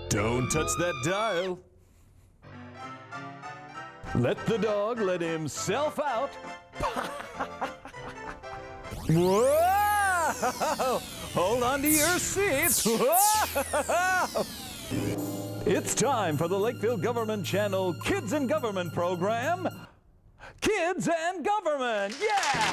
Don't touch that dial. Let the dog let himself out. Whoa! Hold on to your seats. Whoa! It's time for the Lakeville Government Channel Kids in Government program. Kids and Government, yeah!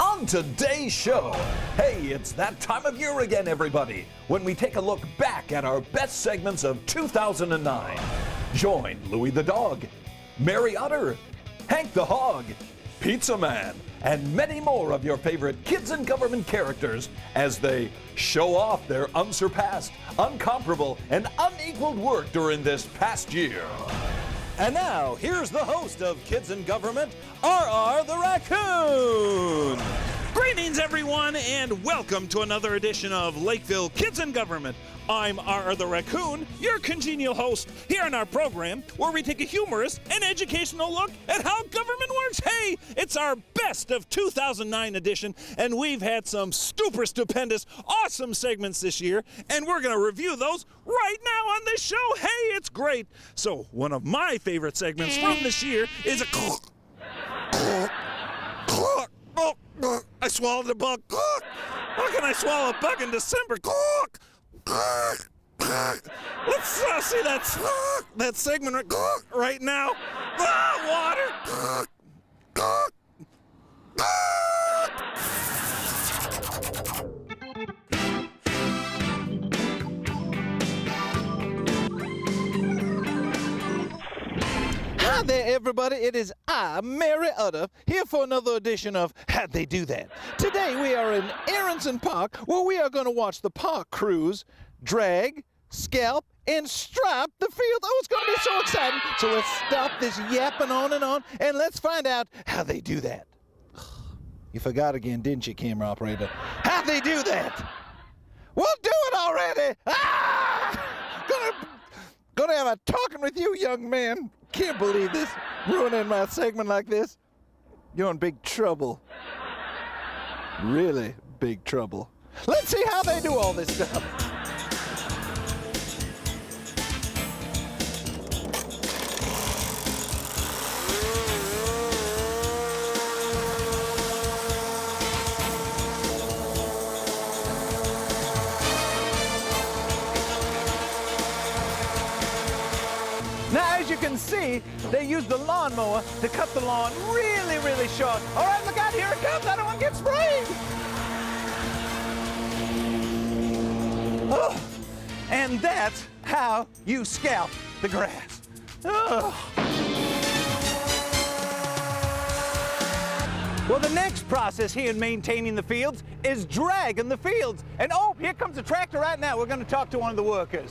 On today's show, hey, it's that time of year again, everybody, when we take a look back at our best segments of 2009. Join Louie the Dog, Mary Otter, Hank the Hog, Pizza Man, and many more of your favorite Kids in Government characters as they show off their unsurpassed, uncomparable, and unequaled work during this past year. And now, here's the host of Kids in Government, R.R. the Raccoon. Greetings, everyone, and welcome to another edition of Lakeville Kids in Government. I'm R.R. the Raccoon, your congenial host here on our program, where we take a humorous and educational look at how government works. Hey, it's our best of 2009 edition, and we've had some stupendous, awesome segments this year, and we're going to review those right now on this show. Hey, it's great. So, one of my favorite segments from this year is I swallowed a bug. How can I swallow a bug in December? Let's see that segment right now. Water. Hi there, everybody. It is I, Mary Utter, here for another edition of How'd They Do That? Today we are in Aronson Park, where we are going to watch the park crews drag, scalp, and stripe the field. Oh, it's going to be so exciting. So let's stop this yapping on, and let's find out how they do that. You forgot again, didn't you, camera operator? How'd they do that? Well, do it already. Gonna have a talking with you, young man. Can't believe this, ruining my segment like this. You're in big trouble. Really big trouble. Let's see how they do all this stuff. Now, as you can see, they use the lawnmower to cut the lawn really short. All right, look out, here it comes. I don't want to get sprayed. Oh, and that's how you scalp the grass. Oh. Well, the next process here in maintaining the fields is dragging the fields. And oh, here comes a tractor right now. We're going to talk to one of the workers.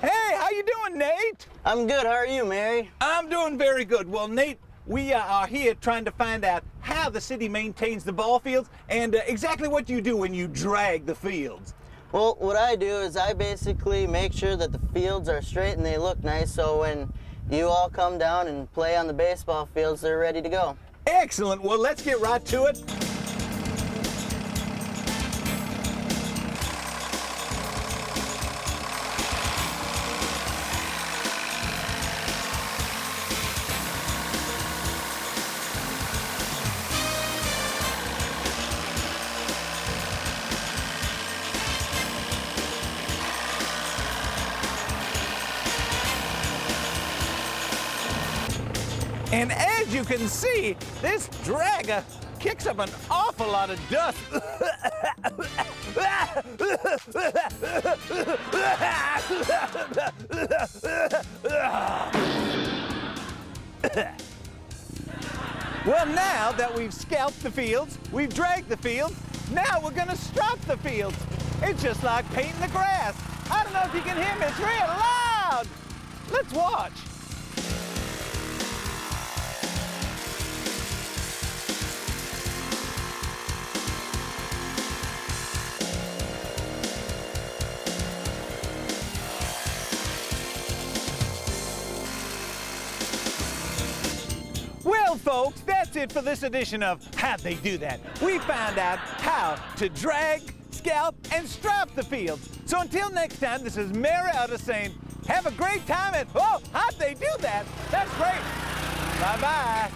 Hey, how you doing, Nate? I'm good. How are you, Mary? I'm doing very good. Well, Nate, we are here trying to find out how the city maintains the ball fields and exactly what you do when you drag the fields. Well, what I do is I basically make sure that the fields are straight and they look nice, so when you all come down and play on the baseball fields, they're ready to go. Excellent. Well, let's get right to it. And as you can see, this dragger kicks up an awful lot of dust. Well, now that we've scalped the fields, we've dragged the fields, now we're gonna stripe the fields. It's just like painting the grass. I don't know if you can hear me, it's real loud. Let's watch. folks, that's it for this edition of How'd They Do That? We found out how to drag, scalp, and strap the fields. So until next time, this is Mary Utter saying, have a great time and, oh, how'd they do that? That's great. Bye-bye.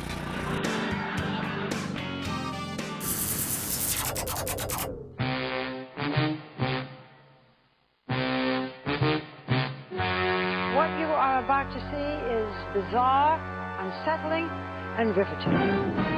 What you are about to see is bizarre, unsettling, and riveting.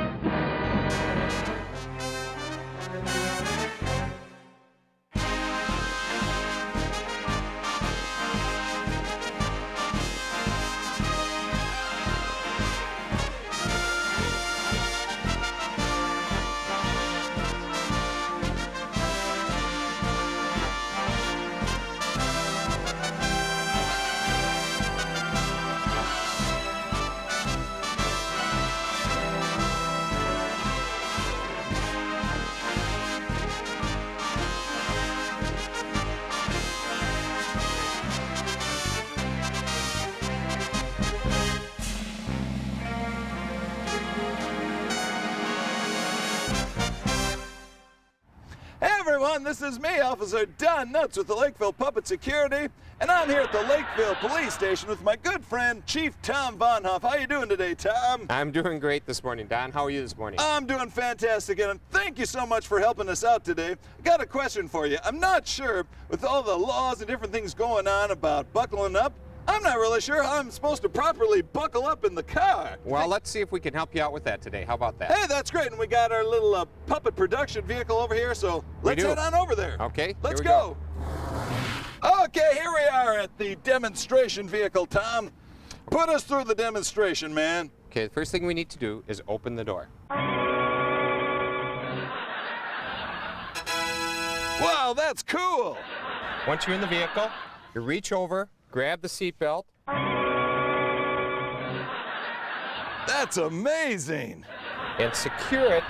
This is me, Officer Don Nuts with the Lakeville Puppet Security, and I'm here at the Lakeville Police Station with my good friend, Chief Tom Von Hoff. How you doing today, Tom? I'm doing great this morning, Don. How are you this morning? I'm doing fantastic, and thank you so much for helping us out today. I got a question for you. I'm not sure, with all the laws and different things going on about buckling up, I'm not really sure how I'm supposed to properly buckle up in the car. Well, let's see if we can help you out with that today. How about that? Hey, that's great, and we got our little puppet production vehicle over here, so let's head on over there. Okay, let's here we go. Okay, here we are at the demonstration vehicle, Tom. Put us through the demonstration, man. Okay, the first thing we need to do is open the door. Wow, that's cool. Once you're in the vehicle, you reach over, grab the seat belt. That's amazing. And secure it.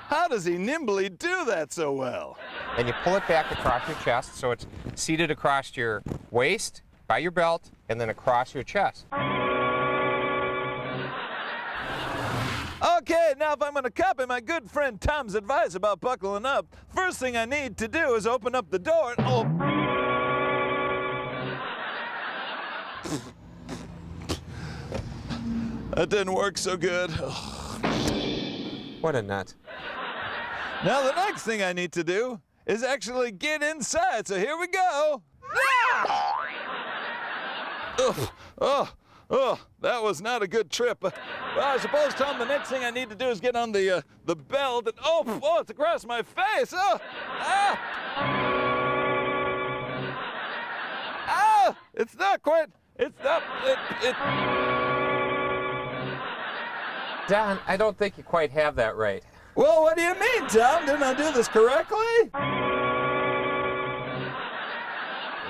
How does he nimbly do that so well? And you pull it back across your chest so it's seated across your waist, by your belt, and then across your chest. Okay, now if I'm going to copy my good friend Tom's advice about buckling up, first thing I need to do is open up the door and That didn't work so good. What a nut. Now the next thing I need to do is actually get inside, so here we go. Oh, that was not a good trip. Well, I suppose, Tom, the next thing I need to do is get on the belt and, oh, it's across my face. It's not quite, it's not, Don, I don't think you quite have that right. Well, what do you mean, Tom? Didn't I do this correctly?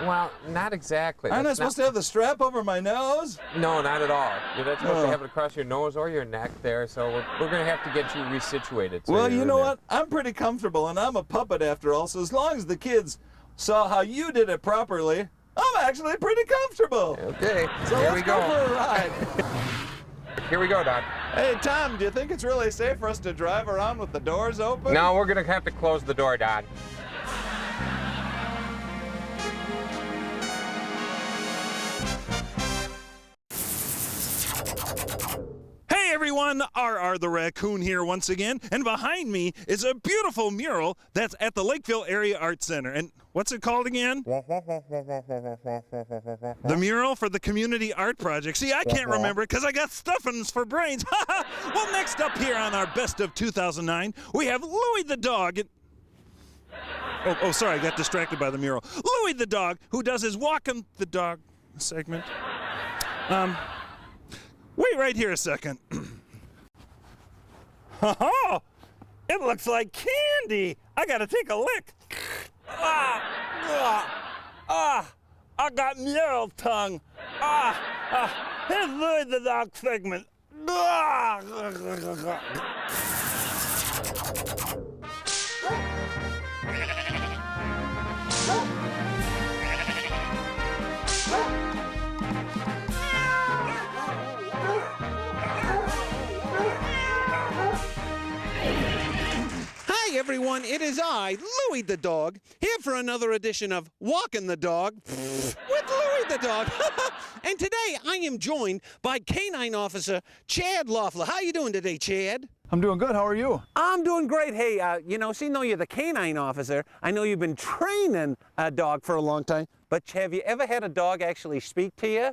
Well, not exactly. Aren't I supposed to have the strap over my nose? No, not at all. You're not supposed to have it across your nose or your neck there, so we're going to have to get you resituated. So well, you know what? I'm pretty comfortable, and I'm a puppet after all, so as long as the kids saw how you did it properly, I'm actually pretty comfortable. Okay, so here let's we go. For a ride. Here we go, Don. Hey, Tom, do you think it's really safe for us to drive around with the doors open? No, we're going to have to close the door, Don. Hey everyone, RR the Raccoon here once again, and behind me is a beautiful mural that's at the Lakeville Area Art Center. And what's it called again? The mural for the Community Art Project. See, I can't remember it because I got stuffings for brains. Well, next up here on our Best of 2009, we have Louie the Dog. Oh, sorry, I got distracted by the mural. Louie the Dog, who does his Walking the Dog segment. Wait right here a second. Oh, it looks like candy. I gotta take a lick. I got mural tongue. Here's Louie the Dog segment. everyone. It is I, Louie the dog, here for another edition of Walking the Dog with Louie the dog. And today I am joined by Canine Officer Chad Loeffler. How you doing today, Chad? I'm doing good. How are you? I'm doing great. Hey, seeing though you're the canine officer, I know you've been training a dog for a long time, but have you ever had a dog actually speak to you?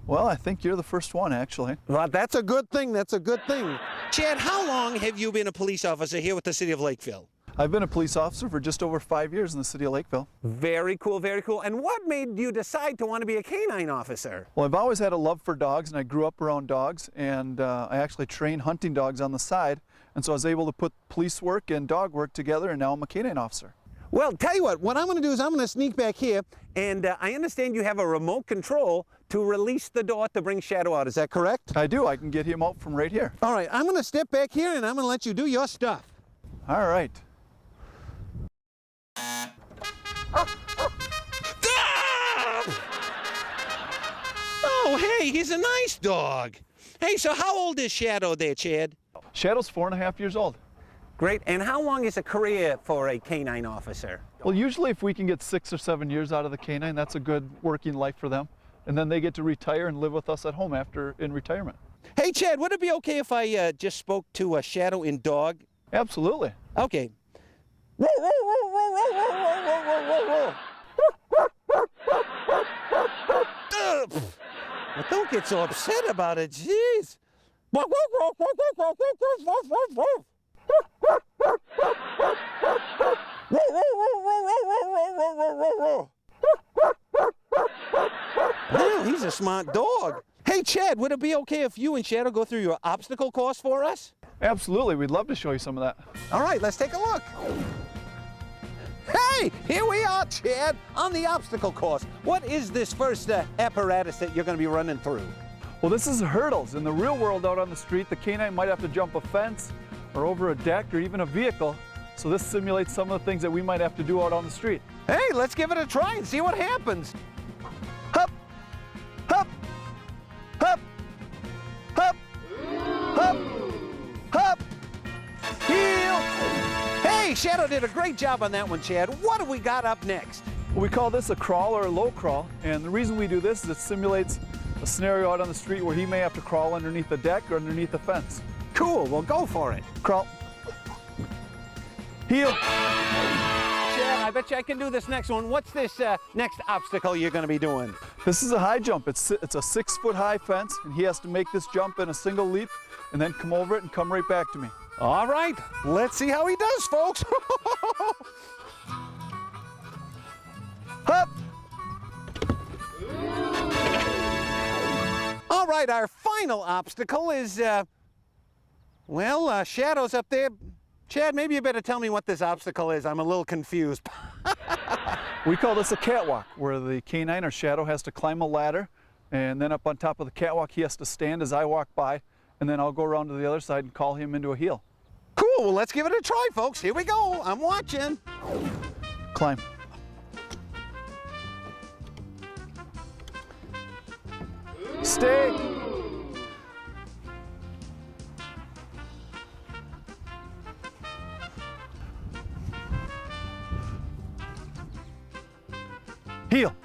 Well, I think you're the first one, actually. Well, that's a good thing. That's a good thing. Chad, how long have you been a police officer here with the city of Lakeville? I've been a police officer for just over 5 years in the city of Lakeville. Very cool, very cool. And what made you decide to want to be a canine officer? Well, I've always had a love for dogs, and I grew up around dogs, and I actually train hunting dogs on the side, and so I was able to put police work and dog work together, and now I'm a canine officer. Well, tell you what I'm going to do is I'm going to sneak back here, and I understand you have a remote control to release the door to bring Shadow out. Is that correct? I do. I can get him out from right here. All right, I'm going to step back here, and I'm going to let you do your stuff. All right. Oh, hey, he's a nice dog. Hey, so how old is Shadow there, Chad? Shadow's 4.5 years old. Great. And how long is a career for a canine officer? Well, usually if we can get 6 or 7 years out of the canine, that's a good working life for them. And then they get to retire and live with us at home in retirement. Hey, Chad, would it be okay if I just spoke to Shadow in dog? Absolutely. Okay. Well, don't get so upset about it, jeez. Well, he's a smart dog. Hey, Chad, would it be okay if you and Shadow go through your obstacle course for us? Absolutely. We'd love to show you some of that. All right, let's take a look. Hey, here we are, Chad, on the obstacle course. What is this first apparatus that you're going to be running through? Well, this is hurdles. In the real world out on the street, the canine might have to jump a fence or over a deck or even a vehicle. So this simulates some of the things that we might have to do out on the street. Hey, let's give it a try and see what happens. Hup, hup, hup, hup, hup, hup, heel. Hey, Shadow did a great job on that one, Chad. What have we got up next? Well, we call this a crawl or a low crawl. And the reason we do this is it simulates a scenario out on the street where he may have to crawl underneath a deck or underneath a fence. Cool, well, go for it. Crawl. Heel. Chad, I bet you I can do this next one. What's this next obstacle you're going to be doing? This is a high jump. It's a 6-foot high fence, and he has to make this jump in a single leap and then come over it and come right back to me. All right, let's see how he does, folks. Hup. All right, our final obstacle is, Shadow's up there. Chad, maybe you better tell me what this obstacle is. I'm a little confused. We call this a catwalk, where the canine or Shadow has to climb a ladder, and then up on top of the catwalk he has to stand as I walk by, and then I'll go around to the other side and call him into a heel. Cool, well, let's give it a try, folks. Here we go. I'm watching. Climb. Stay. Heel.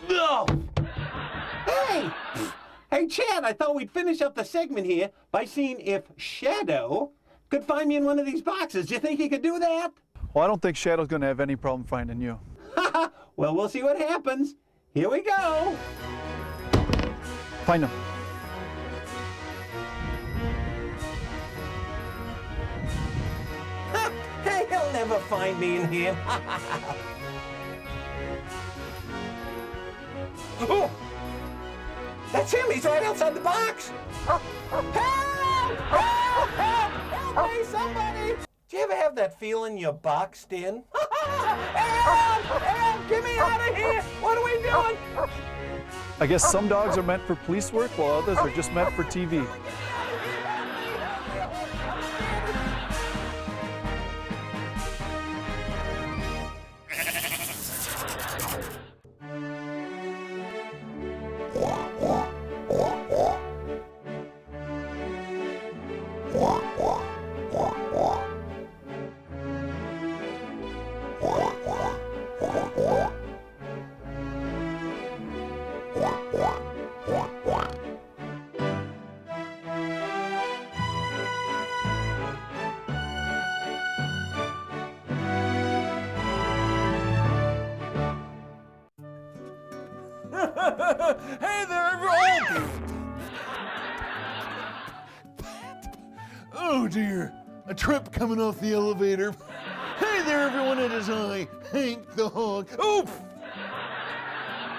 No! Hey, Chad, I thought we'd finish up the segment here by seeing if Shadow could find me in one of these boxes. Do you think he could do that? Well, I don't think Shadow's going to have any problem finding you. Well, we'll see what happens. Here we go. Find him. Hey, he'll never find me in here. Oh! That's him! He's right outside the box! Help! Help! Help! Help me, somebody! Do you ever have that feeling you're boxed in? Help! Help! Get me out of here! What are we doing? I guess some dogs are meant for police work, while others are just meant for TV. Hey there, everyone! Oh dear, a trip coming off the elevator. Hey there, everyone, it is I, Hank the Hog. Oof!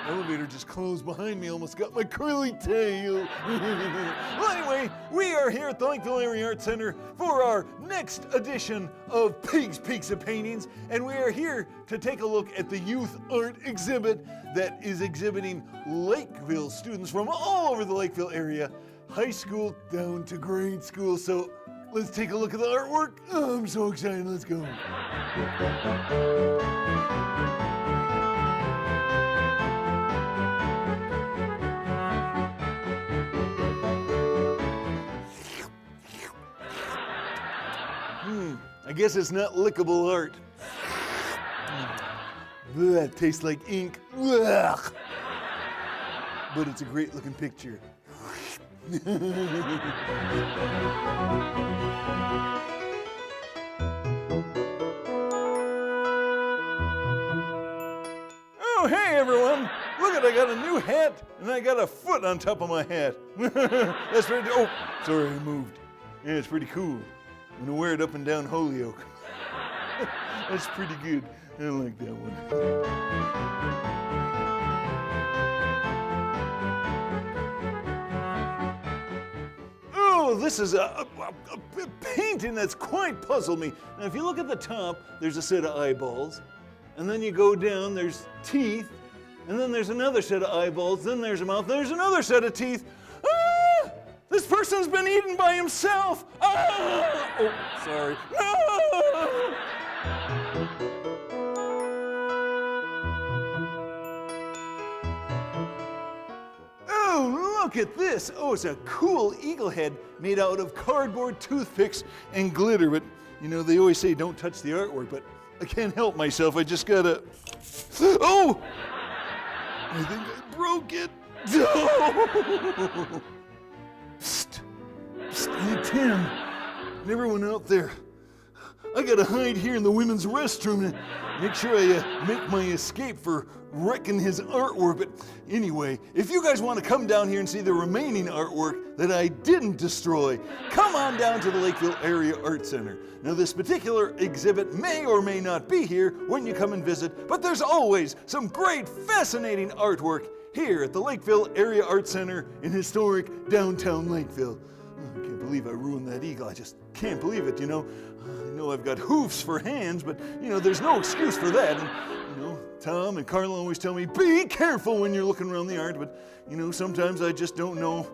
Elevator just closed behind me, almost got my curly tail. Well, anyway, we are here at the Lakeville Area Art Center for our next edition of Pigs, Peaks, and Paintings, and we are here to take a look at the youth art exhibit that is exhibiting Lakeville students from all over the Lakeville area, high school down to grade school. So let's take a look at the artwork. Oh, I'm so excited, let's go. I guess it's not lickable art. That tastes like ink. Ugh. But it's a great looking picture. Oh, hey everyone! Look at, I got a new hat and I got a foot on top of my hat. That's pretty, oh, sorry, I moved. Yeah, it's pretty cool. I'm gonna wear it up and down Holyoke. That's pretty good. I like that one. Oh, this is a painting that's quite puzzled me. Now, if you look at the top, there's a set of eyeballs, and then you go down, there's teeth, and then there's another set of eyeballs, then there's a mouth, there's another set of teeth. Ah! This person's been eaten by himself. Ah! Oh, sorry. No! Oh, look at this. Oh, it's a cool eagle head made out of cardboard, toothpicks, and glitter. But, you know, they always say don't touch the artwork, but I can't help myself. I just gotta... Oh! I think I broke it. Oh! Psst. Psst. Hey, Tim, and everyone out there, I gotta hide here in the women's restroom and make sure I make my escape for wrecking his artwork. But anyway, if you guys want to come down here and see the remaining artwork that I didn't destroy, come on down to the Lakeville Area Art Center. Now, this particular exhibit may or may not be here when you come and visit, but there's always some great, fascinating artwork here at the Lakeville Area Art Center in historic downtown Lakeville. I can't believe I ruined that eagle. I just can't believe it, you know. I know I've got hoofs for hands, but, you know, there's no excuse for that. And, you know, Tom and Carla always tell me, be careful when you're looking around the art, but, you know, sometimes I just don't know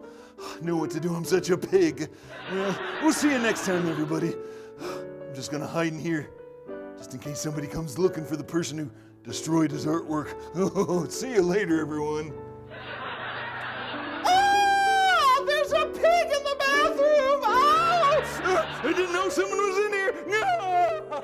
what to do. I'm such a pig. Well, we'll see you next time, everybody. I'm just gonna hide in here, just in case somebody comes looking for the person who destroyed his artwork. Oh, see you later, everyone. Oh, there's a pig in the bathroom! Oh! I didn't know someone was in here. No!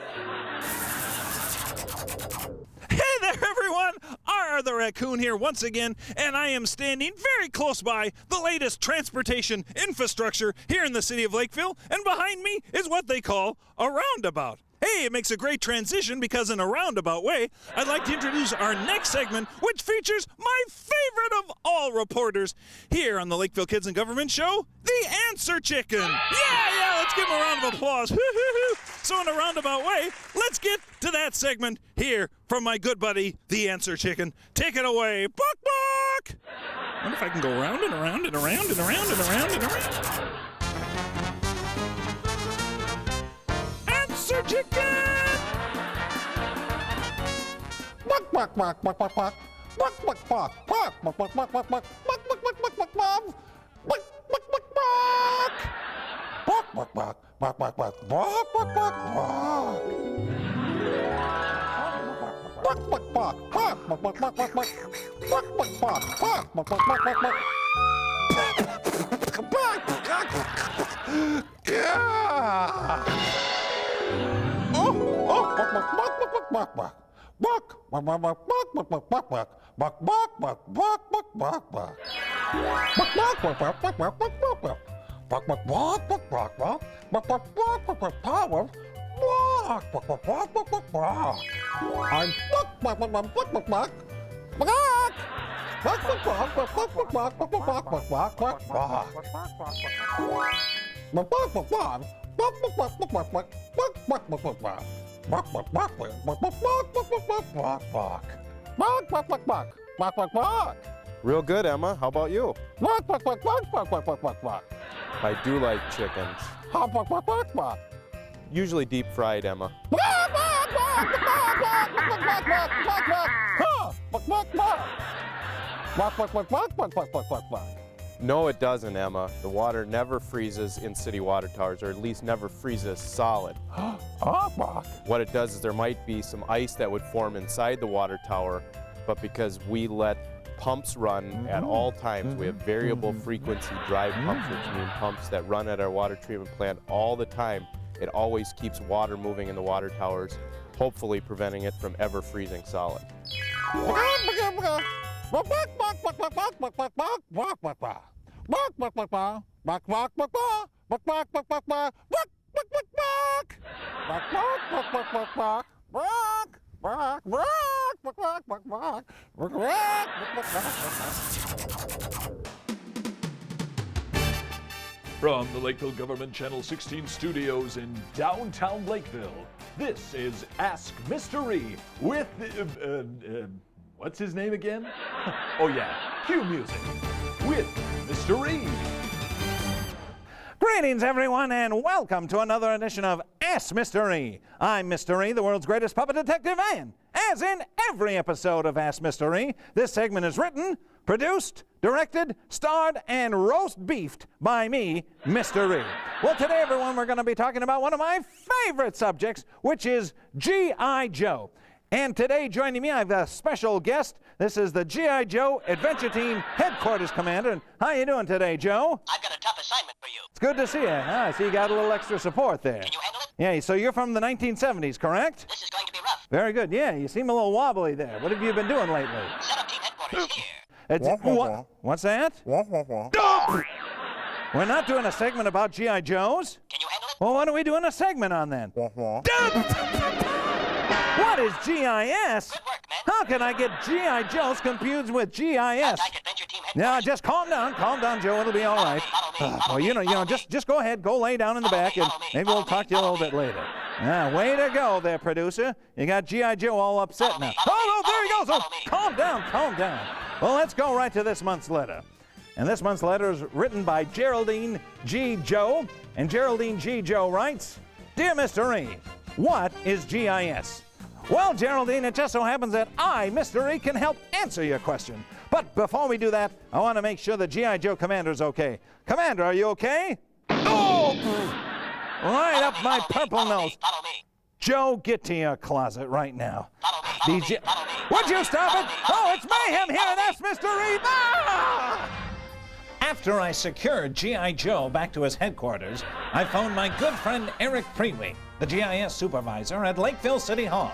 Hey there, everyone! R the Raccoon here once again, and I am standing very close by the latest transportation infrastructure here in the city of Lakeville, and behind me is what they call a roundabout. Hey, it makes a great transition because in a roundabout way, I'd like to introduce our next segment, which features my favorite of all reporters here on the Lakeville Kids in Government show, the Answer Chicken. Yeah, let's give him a round of applause. So in a roundabout way, let's get to that segment here from my good buddy, the Answer Chicken. Take it away, Buck Buck! I wonder if I can go round and around and around and around and around and around. Answer Chicken! Buck, buck, buck, buck, buck, buck. Buck, buck, buck, buck, buck, buck, buck, buck, buck, buck, buck, buck, buck, buck, buck. Buck, buck, buck, buck. Buck, buck, buck, buck, buck, buck, buck, buck, buck, buck. Buck, buck, buck, buck, buck, buck, buck, buck, buck. Buck, buck, buck, buck, buck, buck, buck, buck, buck. Real good, Emma. How about you? I do like chickens. Usually deep fried, Emma. No, it doesn't, Emma. The water never freezes in city water towers, or at least never freezes solid. What it does is there might be some ice that would form inside the water tower, but because we let pumps run at all times, we have variable frequency drive pumps, which mean pumps that run at our water treatment plant all the time. It always keeps water moving in the water towers, hopefully preventing it from ever freezing solid. From the Lakeville Government Channel 16 studios in downtown Lakeville, this is Ask Mystery with, what's his name again? Oh yeah, cue music, with Mr. Reed. Greetings, everyone, and welcome to another edition of Ask Mystery. I'm Mr. E, the world's greatest puppet detective, and as in every episode of Ask Mystery, this segment is written, produced, directed, starred, and roast beefed by me, Mr. E. Well, today, everyone, we're going to be talking about one of my favorite subjects, which is G.I. Joe. And today, joining me, I have a special guest. This is the G.I. Joe Adventure Team Headquarters Commander. And how you doing today, Joe? I've got a tough assignment for you. It's good to see you. I see you got a little extra support there. Can you handle it? Yeah, so you're from the 1970s, correct? This is going to be rough. Very good. Yeah, you seem a little wobbly there. What have you been doing lately? Set up team headquarters here. What's that? We're not doing a segment about G.I. Joes. Can you handle it? Well, what are we doing a segment on then? What is GIS? Good work, man. How can I get G.I. Joe's confused with GIS? Adventure Team Headquarters. Now, just calm down, Joe. It'll be all right. Follow me. Just go ahead, go lay down in the back, and maybe we'll talk to you a little bit later. Now, way to go there, producer. You got G.I. Joe all upset now. Oh, there he goes. Oh, calm down. Well, let's go right to this month's letter. And this month's letter is written by Geraldine G. Joe. And Geraldine G. Joe writes, Dear Mr. E, what is GIS? Well, Geraldine, it just so happens that I, Mr. E, can help answer your question. But before we do that, I want to make sure the G.I. Joe Commander's okay. Commander, are you okay? Oh! Right up my purple nose. Follow me. Joe, get to your closet right now. Follow me. Would you stop it? Oh, it's mayhem here, and that's Mr. Reed. Ah! After I secured G.I. Joe back to his headquarters, I phoned my good friend Eric Preewey, the GIS supervisor at Lakeville City Hall.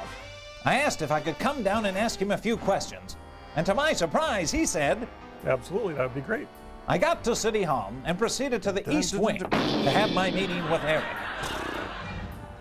I asked if I could come down and ask him a few questions. And to my surprise, he said, Absolutely, that would be great. I got to City Hall and proceeded to the East Wing to have my meeting with Eric.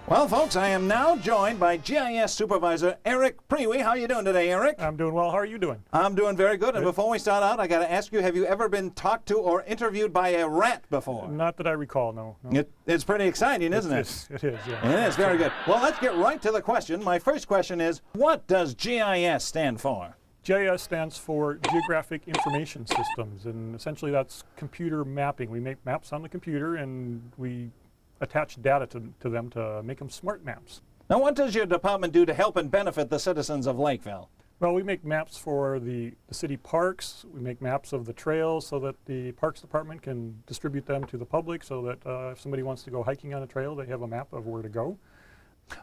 Well, folks, I am now joined by GIS Supervisor Eric Preewey. How are you doing today, Eric? I'm doing well. How are you doing? I'm doing very good. And before we start out, I got to ask you, have you ever been talked to or interviewed by a rat before? Not that I recall, no. It's pretty exciting, isn't it? It is, yeah. It is, very good. Well, let's get right to the question. My first question is, what does GIS stand for? GIS stands for Geographic Information Systems, and essentially that's computer mapping. We make maps on the computer, and we attach data to them to make them smart maps. Now, what does your department do to help and benefit the citizens of Lakeville? Well, we make maps for the city parks. We make maps of the trails so that the Parks Department can distribute them to the public so that if somebody wants to go hiking on a trail, they have a map of where to go.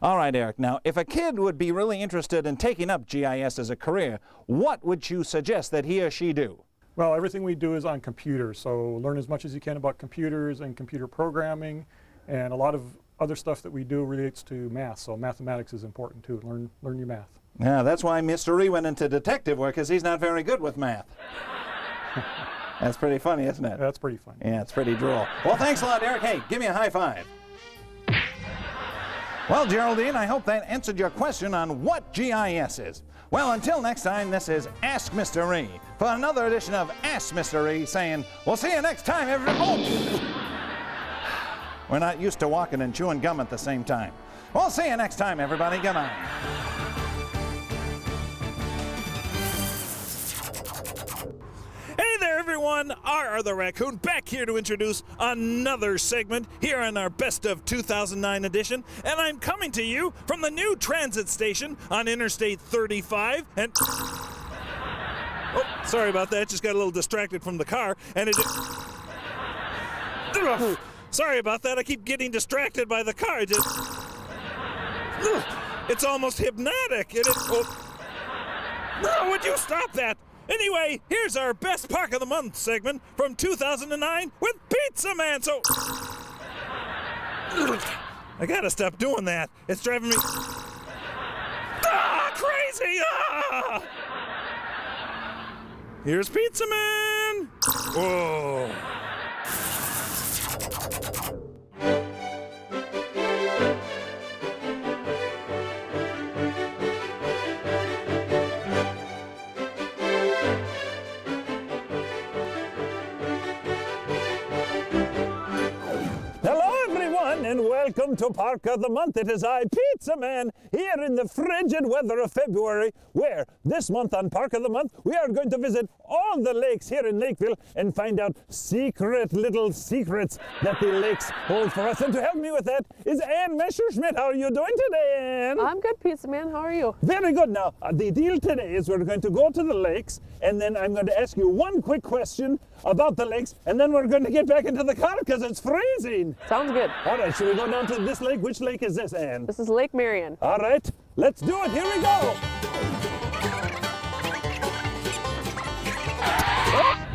All right, Eric. Now, if a kid would be really interested in taking up GIS as a career, what would you suggest that he or she do? Well, everything we do is on computers, so learn as much as you can about computers and computer programming. And a lot of other stuff that we do relates to math, so mathematics is important too. Learn your math. Yeah, that's why Mr. E went into detective work, because he's not very good with math. That's pretty funny, isn't it? That's pretty funny. Yeah, it's pretty droll. Well, thanks a lot, Eric. Hey, give me a high five. Well, Geraldine, I hope that answered your question on what GIS is. Well, until next time, this is Ask Mr. E for another edition of Ask Mr. E, saying, we'll see you next time, everybody. We're not used to walking and chewing gum at the same time. We'll see you next time, everybody. Goodbye. Hey there, everyone! R the Raccoon back here to introduce another segment here on our Best of 2009 edition, and I'm coming to you from the new transit station on Interstate 35. And oh, sorry about that. Just got a little distracted from the car, and it. Sorry about that. I keep getting distracted by the car. It's almost hypnotic. Would you stop that? Anyway, here's our Best Park of the Month segment from 2009 with Pizza Man. So, I gotta stop doing that. It's driving me crazy. Here's Pizza Man. Whoa. And welcome to Park of the Month. It is I, Pizza Man, here in the frigid weather of February, where this month on Park of the Month, we are going to visit all the lakes here in Lakeville and find out secret little secrets that the lakes hold for us. And to help me with that is Ann Messerschmidt. How are you doing today, Ann? I'm good, Pizza Man. How are you? Very good. Now, the deal today is we're going to go to the lakes, and then I'm going to ask you one quick question about the lakes, and then we're going to get back into the car because it's freezing. Sounds good. All right, should we go down to this lake? Which lake is this, Ann? This is Lake Marion. All right, let's do it. Here we go.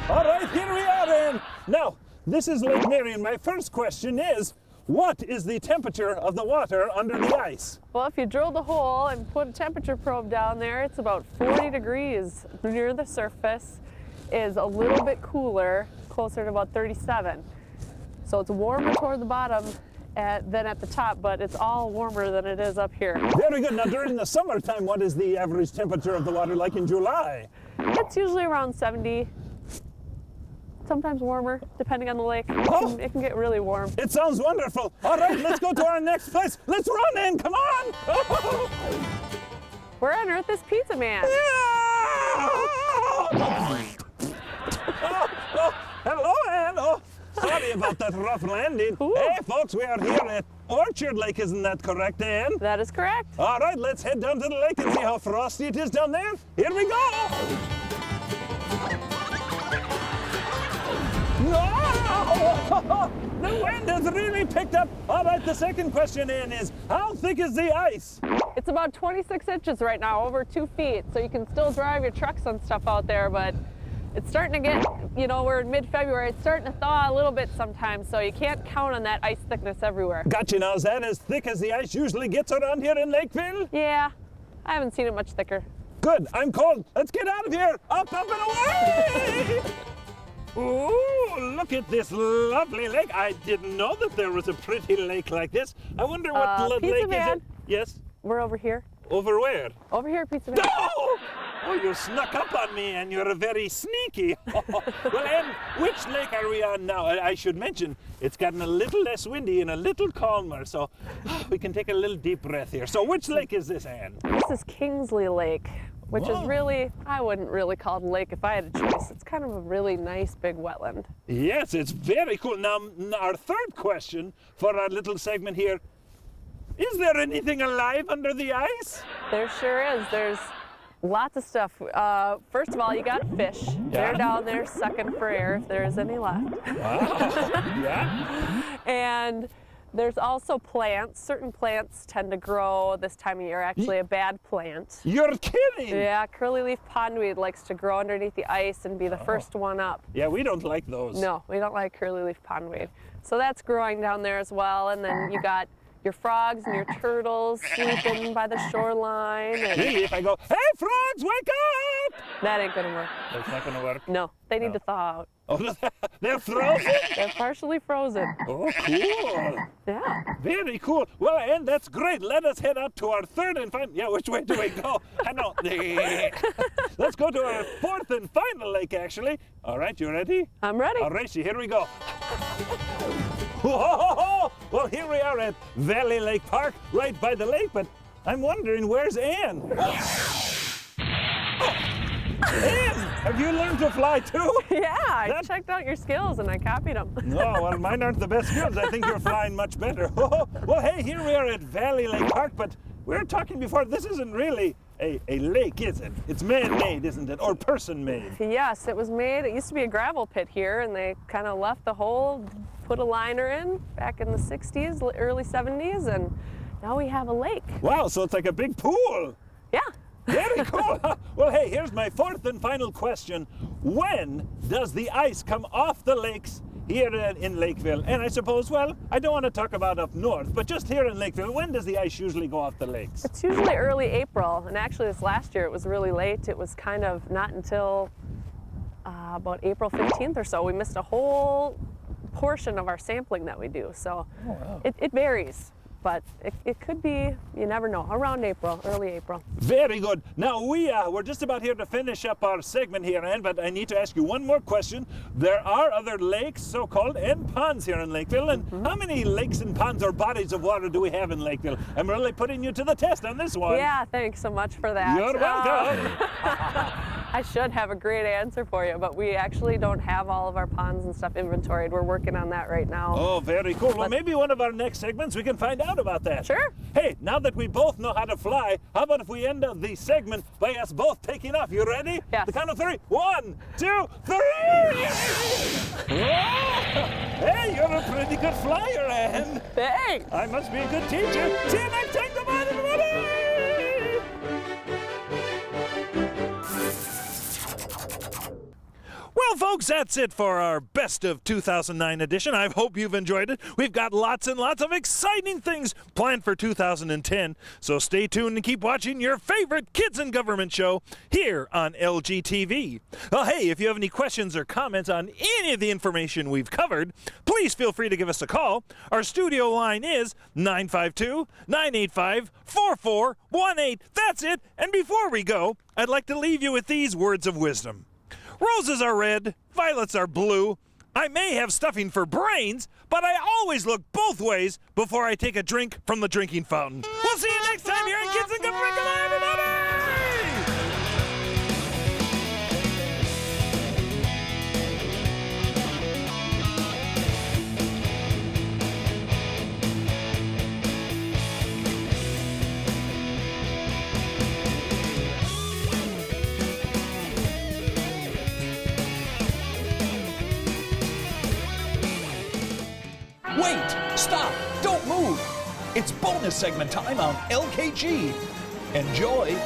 All right, here we are, Ann. Now, this is Lake Marion. My first question is, what is the temperature of the water under the ice? Well, if you drill the hole and put a temperature probe down there, it's about 40 degrees near the surface. Is a little bit cooler, closer to about 37. So it's warmer toward the bottom than at the top, but it's all warmer than it is up here. Very good. Now, during the summertime, what is the average temperature of the water like in July? It's usually around 70. Sometimes warmer, depending on the lake. Oh. It can get really warm. It sounds wonderful. All right, let's go to our next place. Let's run in. Come on. Where on earth is Pizza Man? Hello, Ann. Oh, sorry about that rough landing. Ooh. Hey, folks, we are here at Orchard Lake. Isn't that correct, Ann? That is correct. All right, let's head down to the lake and see how frosty it is down there. Here we go. No! The wind has really picked up. All right, the second question, Ann, is how thick is the ice? It's about 26 inches right now, over 2 feet. So you can still drive your trucks and stuff out there, but it's starting to get, we're in mid-February, it's starting to thaw a little bit sometimes, so you can't count on that ice thickness everywhere. Gotcha. Now, is that as thick as the ice usually gets around here in Lakeville? Yeah, I haven't seen it much thicker. Good, I'm cold. Let's get out of here. Up, and away! Ooh, look at this lovely lake. I didn't know that there was a pretty lake like this. I wonder what Pizza lake Man. is it? Yes? We're over here. Over where? Over here, Pizza Man. No! Oh, you snuck up on me, and you're very sneaky. Well, Ann, which lake are we on now? I should mention, it's gotten a little less windy and a little calmer, so we can take a little deep breath here. So which lake is this, Ann? This is Kingsley Lake, which Whoa. is really, I wouldn't really call it a lake if I had a choice. It's kind of a really nice big wetland. Yes, it's very cool. Now, our third question for our little segment here, is there anything alive under the ice? There sure is. There's lots of stuff. First of all, you got fish. Yeah. They're down there sucking for air if there is any left. Wow. Yeah. And there's also plants. Certain plants tend to grow this time of year, actually a bad plant. You're kidding! Yeah, curly-leaf pondweed likes to grow underneath the ice and be the first one up. Yeah, we don't like those. No, we don't like curly-leaf pondweed. So that's growing down there as well. And then you got your frogs and your turtles sleeping by the shoreline. And Really, if I go, hey, frogs, wake up! that ain't gonna work. That's not gonna work. No, they need to thaw out. Oh, they're frozen? They're partially frozen. Oh, cool. Yeah. Very cool. Well, and that's great. Let us head out to our third and final. Yeah, which way do we go? I know. Let's go to our fourth and final lake, actually. All right, you ready? I'm ready. All right, here we go. Whoa! Well, here we are at Valley Lake Park, right by the lake, but I'm wondering, where's Ann? Ann, have you learned to fly too? Yeah, I checked out your skills and I copied them. No, well, mine aren't the best skills. I think you're flying much better. Well, hey, here we are at Valley Lake Park, but we were talking before, this isn't really a lake, is it? It's man-made, isn't it? Or person-made? Yes, it was made, it used to be a gravel pit here, and they kind of left the hole, put a liner in back in the 60s, early 70s, and now we have a lake. Wow, so it's like a big pool. Yeah. Very cool. Well, hey, here's my fourth and final question. When does the ice come off the lakes here in Lakeville? And I suppose, well, I don't want to talk about up north, but just here in Lakeville, when does the ice usually go off the lakes? It's usually early April, and actually this last year it was really late. It was kind of not until about April 15th or so. We missed a whole portion of our sampling that we do, so it varies. But it could be, you never know, around April, early April. Very good. Now, we're just about here to finish up our segment here, Ann, but I need to ask you one more question. There are other lakes, so-called, and ponds here in Lakeville, and how many lakes and ponds or bodies of water do we have in Lakeville? I'm really putting you to the test on this one. Yeah, thanks so much for that. You're welcome. I should have a great answer for you, but we actually don't have all of our ponds and stuff inventoried. We're working on that right now. Oh, very cool. Well, maybe one of our next segments we can find out about that. Sure. Hey, now that we both know how to fly, how about if we end the segment by us both taking off? You ready? Yes. The count of 3. 1, 2, 3! Hey, you're a pretty good flyer, Ann. Thanks. I must be a good teacher. See you next time. Goodbye, everybody. Well, folks, that's it for our Best of 2009 edition. I hope you've enjoyed it. We've got lots and lots of exciting things planned for 2010, so stay tuned and keep watching your favorite Kids in Government show here on LGTV. Well, hey, if you have any questions or comments on any of the information we've covered, please feel free to give us a call. Our studio line is 952-985-4418. That's it. And before we go, I'd like to leave you with these words of wisdom. Roses are red, violets are blue. I may have stuffing for brains, but I always look both ways before I take a drink from the drinking fountain. We'll see you next time here on Kids in Government. Goodbye, everybody! Wait! Stop! Don't move! It's bonus segment time on LKG. Enjoy!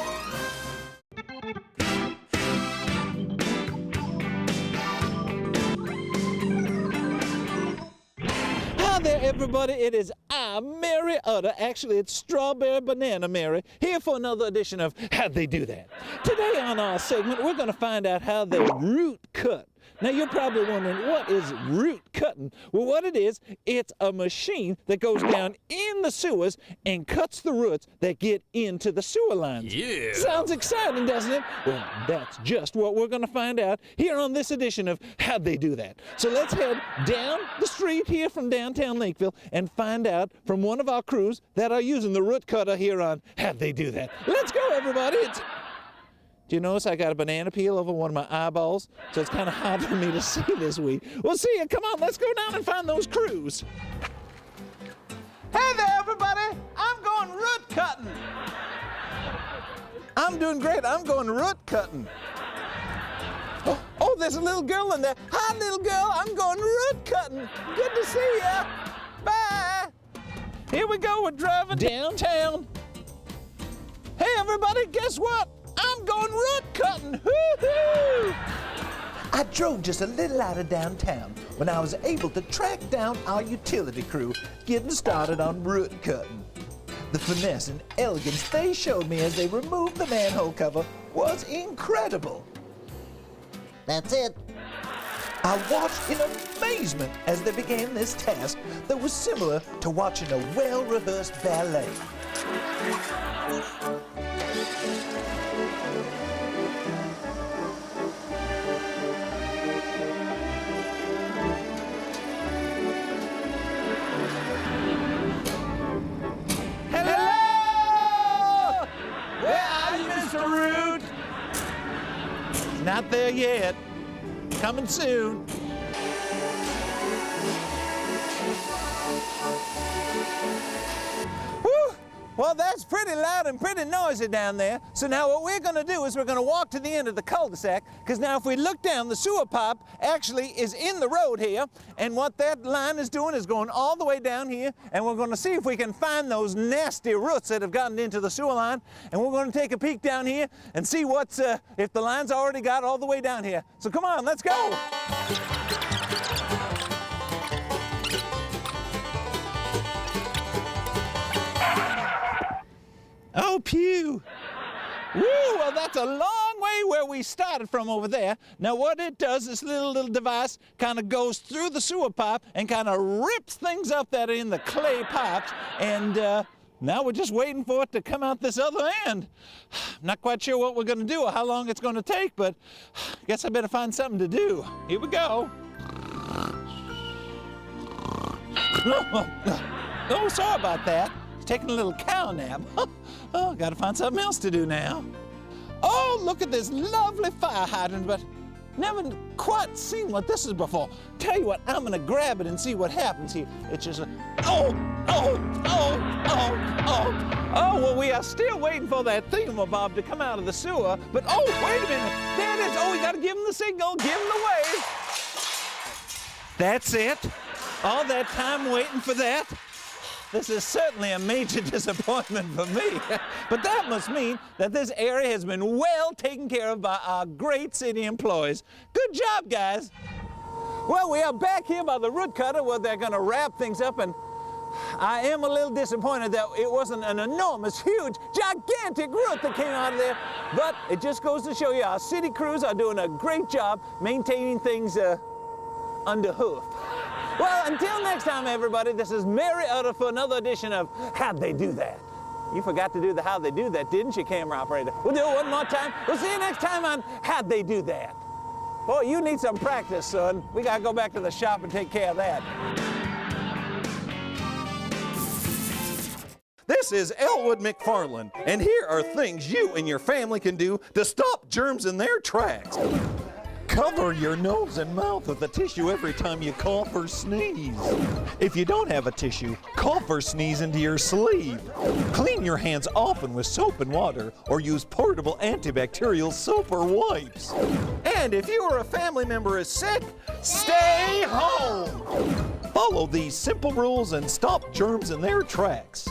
Hi there, everybody. It is I, Mary Udder. Actually, it's Strawberry Banana Mary, here for another edition of How'd They Do That? Today on our segment, we're going to find out how they root cut. Now, you're probably wondering, what is root cutting? Well, what it is, it's a machine that goes down in the sewers and cuts the roots that get into the sewer lines. Yeah. Sounds exciting, doesn't it? Well, that's just what we're going to find out here on this edition of How'd They Do That? So let's head down the street here from downtown Lakeville and find out from one of our crews that are using the root cutter here on How'd They Do That? Let's go, everybody. Do you notice I got a banana peel over one of my eyeballs? So it's kind of hard for me to see this week. We'll see you. Come on, let's go down and find those crews. Hey there, everybody. I'm going root cutting. I'm doing great. I'm going root cutting. Oh, there's a little girl in there. Hi, little girl. I'm going root cutting. Good to see ya. Bye. Here we go. We're driving downtown. Hey, everybody, guess what? I'm going root cutting. Woo-hoo! I drove just a little out of downtown when I was able to track down our utility crew getting started on root cutting. The finesse and elegance they showed me as they removed the manhole cover was incredible. That's it. I watched in amazement as they began this task that was similar to watching a well-rehearsed ballet. Hello! Where are you, Mr. Root? Not there yet. Coming soon. Whew. Well, that's pretty loud and pretty noisy down there. So now what we're going to do is we're going to walk to the end of the cul-de-sac, because now if we look down, the sewer pipe actually is in the road here, and what that line is doing is going all the way down here, and we're going to see if we can find those nasty roots that have gotten into the sewer line, and we're going to take a peek down here and see what's if the line's already got all the way down here. So come on, let's go. Oh, pew. Woo, well, that's a long way where we started from over there. Now, what it does, this little device kind of goes through the sewer pipe and kind of rips things up that are in the clay pipes. And now we're just waiting for it to come out this other end. I'm not quite sure what we're going to do or how long it's going to take, but I guess I better find something to do. Here we go. Oh, sorry about that. Taking a little cow nap. Oh, gotta find something else to do now. Oh, look at this lovely fire hydrant, but never quite seen what this is before. Tell you what, I'm gonna grab it and see what happens here. It's just a, oh, well, we are still waiting for that thingamabob to come out of the sewer, but oh, wait a minute, there it is. Oh, we gotta give him the signal, give him the wave. That's it. All that time waiting for that. This is certainly a major disappointment for me, but that must mean that this area has been well taken care of by our great city employees. Good job, guys. Well, we are back here by the root cutter where they're going to wrap things up, and I am a little disappointed that it wasn't an enormous, huge, gigantic root that came out of there, but it just goes to show you our city crews are doing a great job maintaining things under hoof. Well, until next time, everybody, this is Mary Utter for another edition of How'd They Do That? You forgot to do the How'd They Do That, didn't you, camera operator? We'll do it one more time. We'll see you next time on How'd They Do That? Boy, you need some practice, son. We gotta go back to the shop and take care of that. This is Elwood McFarland, and here are things you and your family can do to stop germs in their tracks. Cover your nose and mouth with a tissue every time you cough or sneeze. If you don't have a tissue, cough or sneeze into your sleeve. Clean your hands often with soap and water, or use portable antibacterial soap or wipes. And if you or a family member is sick, stay home. Follow these simple rules and stop germs in their tracks.